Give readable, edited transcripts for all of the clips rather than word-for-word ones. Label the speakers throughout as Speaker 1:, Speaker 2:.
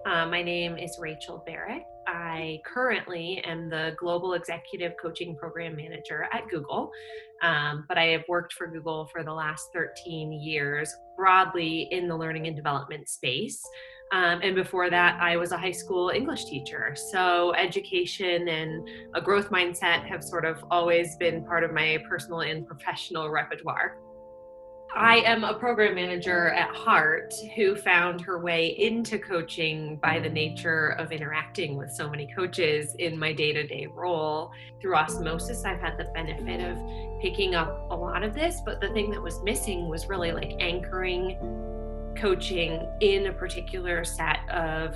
Speaker 1: My name is Rachel Barrett. I currently am the Global Executive Coaching Program Manager at Google, but I have worked for Google for the last 13 years, broadly in the learning and development space. And before that, I was a high school English teacher. So education and a growth mindset have sort of always been part of my personal and professional repertoire. I am a program manager at heart who found her way into coaching by the nature of interacting with so many coaches in my day-to-day role. Through osmosis, I've had the benefit of picking up a lot of this, but the thing that was missing was really like anchoring coaching in a particular set of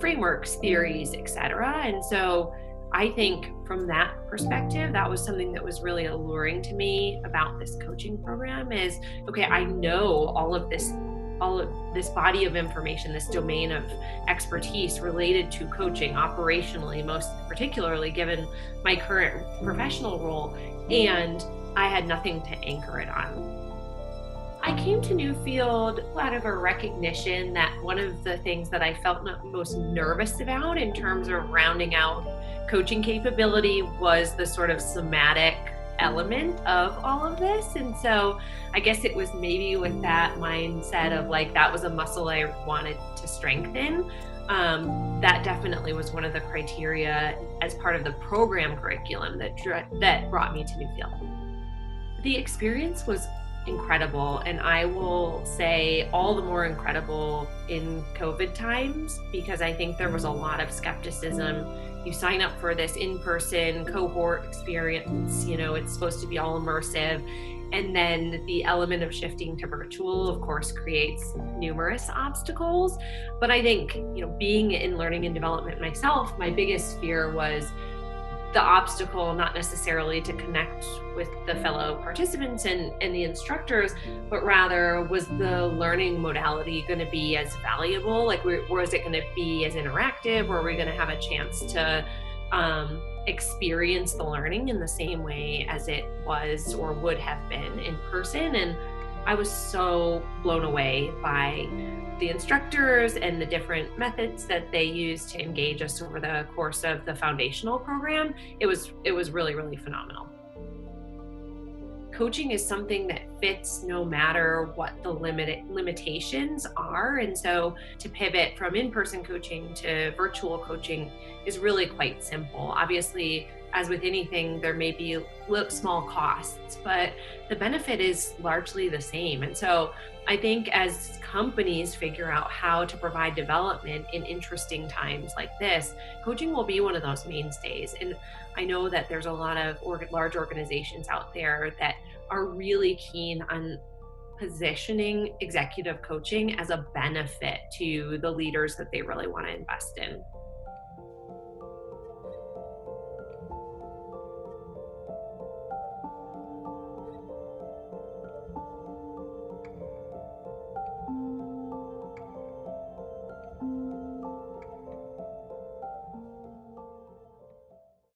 Speaker 1: frameworks, theories, etc. And so I think from that perspective, that was something that was really alluring to me about this coaching program is, okay, I know all of this body of information, this domain of expertise related to coaching operationally, most particularly given my current professional role, and I had nothing to anchor it on. I came to Newfield out of a recognition that one of the things that I felt most nervous about in terms of rounding out coaching capability was the sort of somatic element of all of this. And so I guess it was maybe with that mindset of like, that was a muscle I wanted to strengthen. That definitely was one of the criteria as part of the program curriculum that brought me to Newfield. The experience was incredible, and I will say all the more incredible in COVID times, because I think there was a lot of skepticism. You sign up for this in-person cohort experience, it's supposed to be all immersive, and then the element of shifting to virtual, of course, creates numerous obstacles. But I think, being in learning and development myself, my biggest fear was the obstacle, not necessarily to connect with the fellow participants and the instructors, but rather was the learning modality going to be as valuable? Like, was it going to be as interactive? Or were we going to have a chance to experience the learning in the same way as it was or would have been in person? And I was so blown away by the instructors and the different methods that they use to engage us over the course of the foundational program. It was really, really phenomenal. Coaching is something that fits no matter what the limitations are. And so to pivot from in-person coaching to virtual coaching is really quite simple. Obviously, as with anything, there may be small costs, but the benefit is largely the same. And so I think as companies figure out how to provide development in interesting times like this, coaching will be one of those mainstays. And I know that there's a lot of large organizations out there that are really keen on positioning executive coaching as a benefit to the leaders that they really want to invest in.